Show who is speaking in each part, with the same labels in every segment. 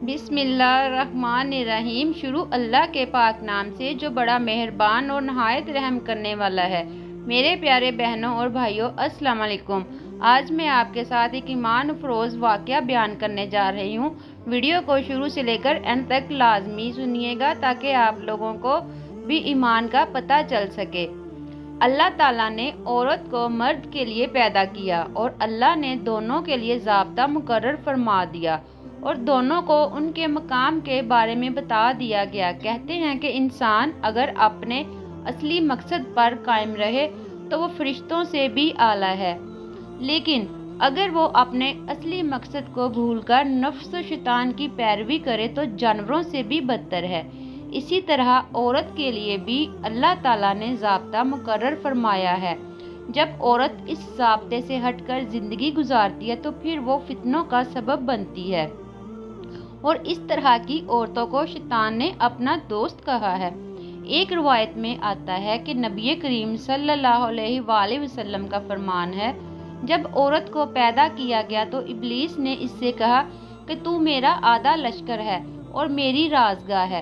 Speaker 1: بسم اللہ الرحمن الرحیم۔ شروع اللہ کے پاک نام سے جو بڑا مہربان اور نہایت رحم کرنے والا ہے۔ میرے پیارے بہنوں اور بھائیوں، السلام علیکم۔ آج میں آپ کے ساتھ ایک ایمان افروز واقعہ بیان کرنے جا رہی ہوں۔ ویڈیو کو شروع سے لے کر اینڈ تک لازمی سنیے گا تاکہ آپ لوگوں کو بھی ایمان کا پتہ چل سکے۔ اللہ تعالیٰ نے عورت کو مرد کے لیے پیدا کیا اور اللہ نے دونوں کے لیے ضابطہ مقرر فرما دیا اور دونوں کو ان کے مقام کے بارے میں بتا دیا گیا۔ کہتے ہیں کہ انسان اگر اپنے اصلی مقصد پر قائم رہے تو وہ فرشتوں سے بھی اعلیٰ ہے، لیکن اگر وہ اپنے اصلی مقصد کو بھول کر نفس و شیطان کی پیروی کرے تو جانوروں سے بھی بدتر ہے۔ اسی طرح عورت کے لیے بھی اللہ تعالیٰ نے ضابطہ مقرر فرمایا ہے۔ جب عورت اس ضابطے سے ہٹ کر زندگی گزارتی ہے تو پھر وہ فتنوں کا سبب بنتی ہے، اور اس طرح کی عورتوں کو شیطان نے اپنا دوست کہا ہے۔ ایک روایت میں آتا ہے کہ نبی کریم صلی اللہ علیہ وآلہ وسلم کا فرمان ہے، جب عورت کو پیدا کیا گیا تو ابلیس نے اس سے کہا کہ تو میرا آدھا لشکر ہے اور میری رازگاہ ہے،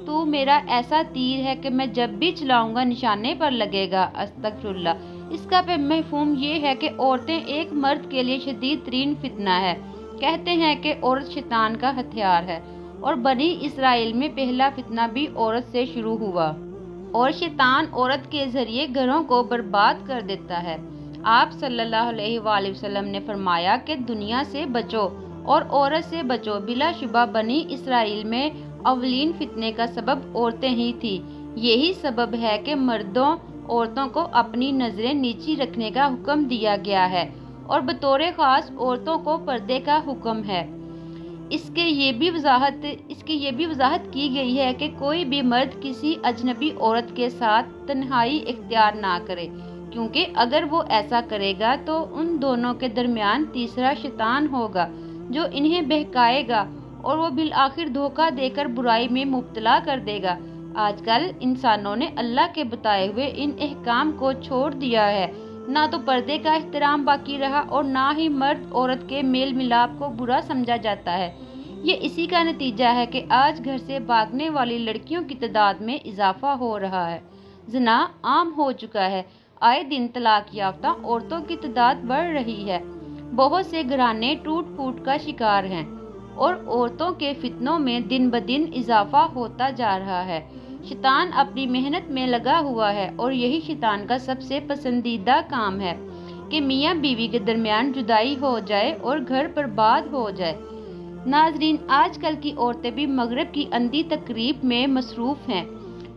Speaker 1: تو میرا ایسا تیر ہے کہ میں جب بھی چلاؤں گا نشانے پر لگے گا۔ استغفر اللہ۔ اس کا مفہوم یہ ہے کہ عورتیں ایک مرد کے لیے شدید ترین فتنہ ہے۔ کہتے ہیں کہ عورت شیطان کا ہتھیار ہے، اور بنی اسرائیل میں پہلا فتنہ بھی عورت سے شروع ہوا، اور شیطان عورت کے ذریعے گھروں کو برباد کر دیتا ہے۔ آپ صلی اللہ علیہ وآلہ وسلم نے فرمایا کہ دنیا سے بچو اور عورت سے بچو۔ بلا شبہ بنی اسرائیل میں اولین فتنے کا سبب عورتیں ہی تھیں۔ یہی سبب ہے کہ مردوں عورتوں کو اپنی نظریں نیچی رکھنے کا حکم دیا گیا ہے اور بطور خاص عورتوں کو پردے کا حکم ہے۔ اس کی یہ بھی وضاحت کی گئی ہے کہ کوئی بھی مرد کسی اجنبی عورت کے ساتھ تنہائی اختیار نہ کرے، کیونکہ اگر وہ ایسا کرے گا تو ان دونوں کے درمیان تیسرا شیطان ہوگا جو انہیں بہکائے گا اور وہ بالآخر دھوکہ دے کر برائی میں مبتلا کر دے گا۔ آج کل انسانوں نے اللہ کے بتائے ہوئے ان احکام کو چھوڑ دیا ہے۔ نہ تو پردے کا احترام باقی رہا اور نہ ہی مرد عورت کے میل ملاپ کو برا سمجھا جاتا ہے۔ یہ اسی کا نتیجہ ہے کہ آج گھر سے بھاگنے والی لڑکیوں کی تعداد میں اضافہ ہو رہا ہے۔ زنا عام ہو چکا ہے۔ آئے دن طلاق یافتہ عورتوں کی تعداد بڑھ رہی ہے۔ بہت سے گھرانے ٹوٹ پھوٹ کا شکار ہیں اور عورتوں کے فتنوں میں دن بدن اضافہ ہوتا جا رہا ہے۔ شیطان اپنی محنت میں لگا ہوا ہے اور یہی شیطان کا سب سے پسندیدہ کام ہے کہ میاں بیوی کے درمیان جدائی ہو جائے اور گھر برباد ہو جائے۔ ناظرین، آج کل کی عورتیں بھی مغرب کی اندھی تقریب میں مصروف ہیں۔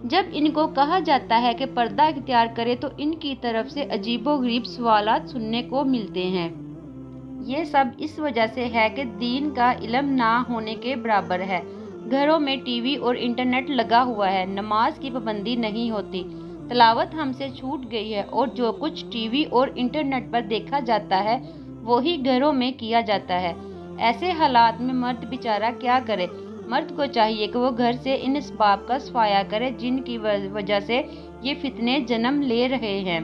Speaker 1: جب ان کو کہا جاتا ہے کہ پردہ اختیار کرے تو ان کی طرف سے عجیب و غریب سوالات سننے کو ملتے ہیں۔ یہ سب اس وجہ سے ہے کہ دین کا علم نہ ہونے کے برابر ہے۔ گھروں میں ٹی وی اور انٹرنیٹ لگا ہوا ہے، نماز کی پابندی نہیں ہوتی، تلاوت ہم سے چھوٹ گئی ہے اور جو کچھ ٹی وی اور انٹرنیٹ پر دیکھا جاتا ہے وہی گھروں میں کیا جاتا ہے۔ ایسے حالات میں مرد بیچارہ کیا کرے؟ مرد کو چاہیے کہ وہ گھر سے ان اسباب کا صفایا کرے جن کی وجہ سے یہ فتنے جنم لے رہے ہیں۔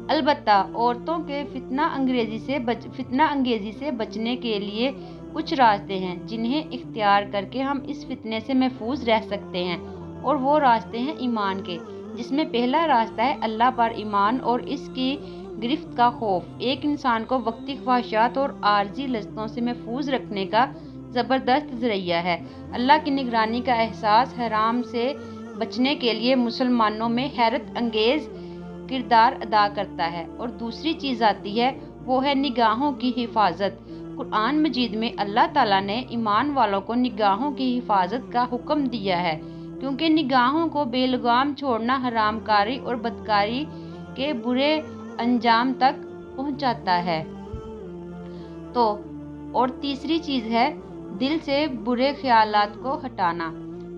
Speaker 1: البتہ عورتوں کے فتنہ انگیزی سے بچنے کے لیے کچھ راستے ہیں جنہیں اختیار کر کے ہم اس فتنے سے محفوظ رہ سکتے ہیں، اور وہ راستے ہیں ایمان کے، جس میں پہلا راستہ ہے اللہ پر ایمان اور اس کی گرفت کا خوف۔ ایک انسان کو وقتی خواہشات اور عارضی لذتوں سے محفوظ رکھنے کا زبردست ذریعہ ہے۔ اللہ کی نگرانی کا احساس حرام سے بچنے کے لیے مسلمانوں میں حیرت انگیز کردار ادا کرتا ہے۔ اور دوسری چیز آتی ہے، وہ ہے نگاہوں کی حفاظت۔ قرآن مجید میں اللہ تعالیٰ نے ایمان والوں کو نگاہوں کی حفاظت کا حکم دیا ہے، کیونکہ نگاہوں کو بے لگام چھوڑنا حرام کاری اور بدکاری کے برے انجام تک پہنچاتا ہے۔ اور تیسری چیز ہے دل سے برے خیالات کو ہٹانا۔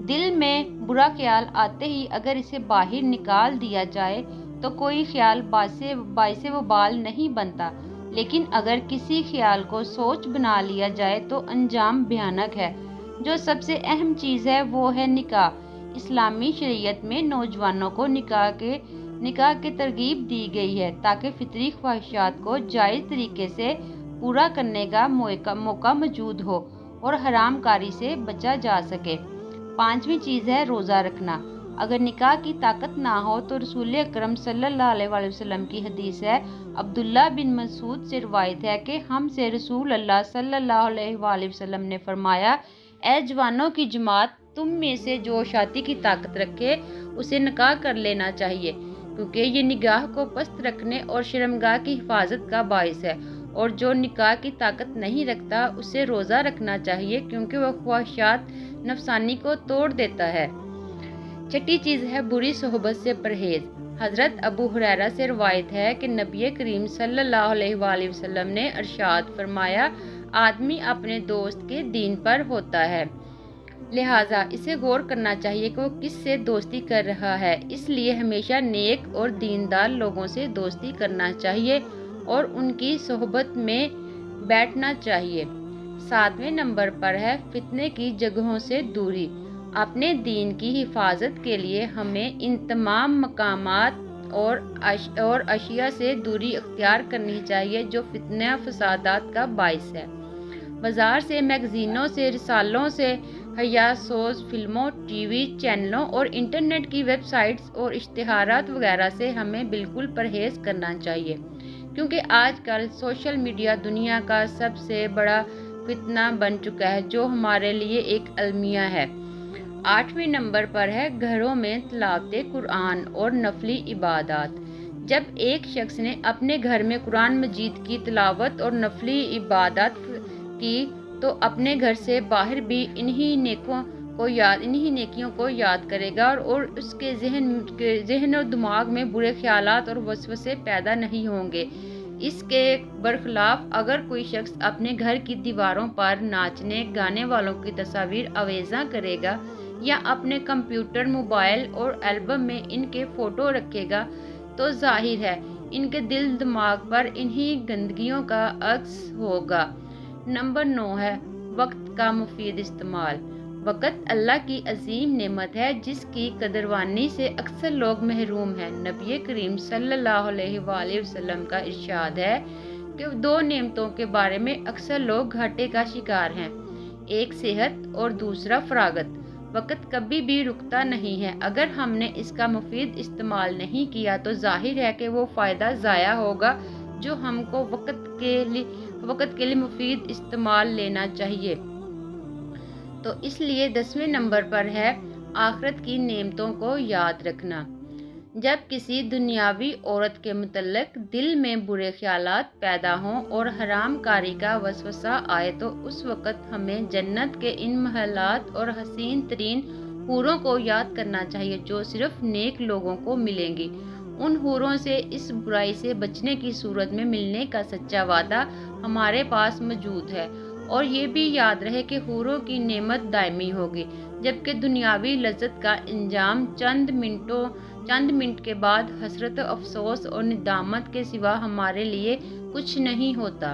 Speaker 1: دل میں برا خیال آتے ہی اگر اسے باہر نکال دیا جائے تو کوئی خیال باعث وبال نہیں بنتا، لیکن اگر کسی خیال کو سوچ بنا لیا جائے تو انجام بھیانک ہے۔ جو سب سے اہم چیز ہے وہ ہے نکاح۔ اسلامی شریعت میں نوجوانوں کو نکاح کی ترغیب دی گئی ہے تاکہ فطری خواہشات کو جائز طریقے سے پورا کرنے کا موقع موجود ہو اور حرام کاری سے بچا جا سکے۔ پانچویں چیز ہے روزہ رکھنا۔ اگر نکاح کی طاقت نہ ہو تو رسول اکرم صلی اللہ علیہ وسلم کی حدیث ہے، عبداللہ بن مسعود سے روایت ہے کہ ہم سے رسول اللہ صلی اللہ علیہ وسلم نے فرمایا، اے جوانوں کی جماعت، تم میں سے جو شادی کی طاقت رکھے اسے نکاح کر لینا چاہیے، کیونکہ یہ نگاہ کو پست رکھنے اور شرمگاہ کی حفاظت کا باعث ہے، اور جو نکاح کی طاقت نہیں رکھتا اسے روزہ رکھنا چاہیے، کیونکہ وہ خواہشات نفسانی کو توڑ دیتا ہے۔ چھٹی چیز ہے بری صحبت سے پرہیز۔ حضرت ابو ہریرہ سے روایت ہے کہ نبی کریم صلی اللہ علیہ وسلم نے ارشاد فرمایا، آدمی اپنے دوست کے دین پر ہوتا ہے، لہٰذا اسے غور کرنا چاہیے کہ وہ کس سے دوستی کر رہا ہے، اس لیے ہمیشہ نیک اور دیندار لوگوں سے دوستی کرنا چاہیے اور ان کی صحبت میں بیٹھنا چاہیے۔ 7ویں نمبر پر ہے فتنے کی جگہوں سے دوری۔ اپنے دین کی حفاظت کے لیے ہمیں ان تمام مقامات اور اشیاء سے دوری اختیار کرنی چاہیے جو فتنہ فسادات کا باعث ہے۔ بازار سے، میگزینوں سے، رسالوں سے، حیا سوز فلموں، ٹی وی چینلوں اور انٹرنیٹ کی ویب سائٹس اور اشتہارات وغیرہ سے ہمیں بالکل پرہیز کرنا چاہیے، کیونکہ آج کل سوشل میڈیا دنیا کا سب سے بڑا فتنہ بن چکا ہے جو ہمارے لیے ایک المیہ ہے۔ 8ویں نمبر پر ہے گھروں میں تلاوت قرآن اور نفلی عبادات۔ جب ایک شخص نے اپنے گھر میں قرآن مجید کی تلاوت اور نفلی عبادات کی تو اپنے گھر سے باہر بھی انہی نیکیوں کو یاد کرے گا اور اس کے ذہن اور دماغ میں برے خیالات اور وسوسے پیدا نہیں ہوں گے۔ اس کے برخلاف اگر کوئی شخص اپنے گھر کی دیواروں پر ناچنے گانے والوں کی تصاویر آویزاں کرے گا یا اپنے کمپیوٹر، موبائل اور البم میں ان کے فوٹو رکھے گا تو ظاہر ہے ان کے دل دماغ پر انہی گندگیوں کا عکس ہوگا۔ نمبر 9 ہے وقت کا مفید استعمال۔ وقت اللہ کی عظیم نعمت ہے جس کی قدروانی سے اکثر لوگ محروم ہیں۔ نبی کریم صلی اللہ علیہ وسلم کا ارشاد ہے کہ 2 نعمتوں کے بارے میں اکثر لوگ گھاٹے کا شکار ہیں، ایک صحت اور دوسرا فراغت۔ وقت کبھی بھی رکتا نہیں ہے، اگر ہم نے اس کا مفید استعمال نہیں کیا تو ظاہر ہے کہ وہ فائدہ ضائع ہوگا جو ہم کو وقت کے لیے مفید استعمال لینا چاہیے۔ تو اس لیے 10ویں نمبر پر ہے آخرت کی نعمتوں کو یاد رکھنا۔ جب کسی دنیاوی عورت کے متعلق دل میں برے خیالات پیدا ہوں اور حرام کاری کا وسوسہ آئے تو اس وقت ہمیں جنت کے ان محلات اور حسین ترین حوروں کو یاد کرنا چاہیے جو صرف نیک لوگوں کو ملیں گی۔ ان حوروں سے اس برائی سے بچنے کی صورت میں ملنے کا سچا وعدہ ہمارے پاس موجود ہے، اور یہ بھی یاد رہے کہ حوروں کی نعمت دائمی ہوگی، جبکہ دنیاوی لذت کا انجام چند منٹ کے بعد حسرت، افسوس اور ندامت کے سوا ہمارے لیے کچھ نہیں ہوتا۔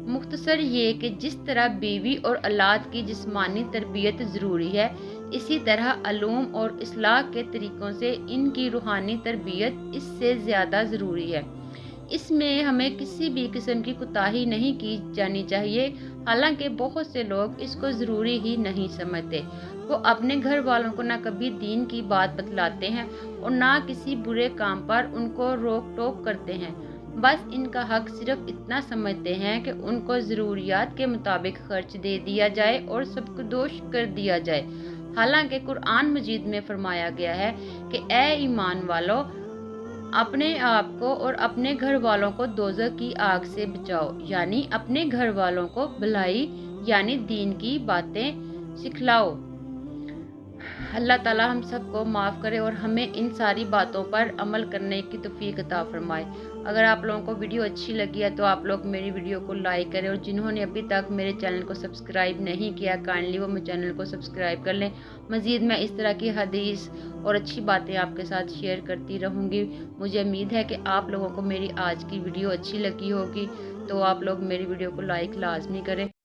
Speaker 1: مختصر یہ کہ جس طرح بیوی اور اولاد کی جسمانی تربیت ضروری ہے، اسی طرح علوم اور اصلاح کے طریقوں سے ان کی روحانی تربیت اس سے زیادہ ضروری ہے۔ اس میں ہمیں کسی بھی قسم کی کوتاہی نہیں کی جانی چاہیے، حالانکہ بہت سے لوگ اس کو ضروری ہی نہیں سمجھتے۔ وہ اپنے گھر والوں کو نہ کبھی دین کی بات بتلاتے ہیں اور نہ کسی برے کام پر ان کو روک ٹوک کرتے ہیں، بس ان کا حق صرف اتنا سمجھتے ہیں کہ ان کو ضروریات کے مطابق خرچ دے دیا جائے اور سب کو دوش کر دیا جائے، حالانکہ قرآن مجید میں فرمایا گیا ہے کہ اے ایمان والو، اپنے آپ کو اور اپنے گھر والوں کو دوزخ کی آگ سے بچاؤ، یعنی اپنے گھر والوں کو بھلائی یعنی دین کی باتیں سکھلاؤ۔ اللہ تعالی ہم سب کو معاف کرے اور ہمیں ان ساری باتوں پر عمل کرنے کی توفیق عطا فرمائے۔ اگر آپ لوگوں کو ویڈیو اچھی لگی ہے تو آپ لوگ میری ویڈیو کو لائک کریں، اور جنہوں نے ابھی تک میرے چینل کو سبسکرائب نہیں کیا کائنڈلی وہ میرے چینل کو سبسکرائب کر لیں۔ مزید میں اس طرح کی حدیث اور اچھی باتیں آپ کے ساتھ شیئر کرتی رہوں گی۔ مجھے امید ہے کہ آپ لوگوں کو میری آج کی ویڈیو اچھی لگی ہوگی، تو آپ لوگ میری ویڈیو کو لائک لازمی کریں۔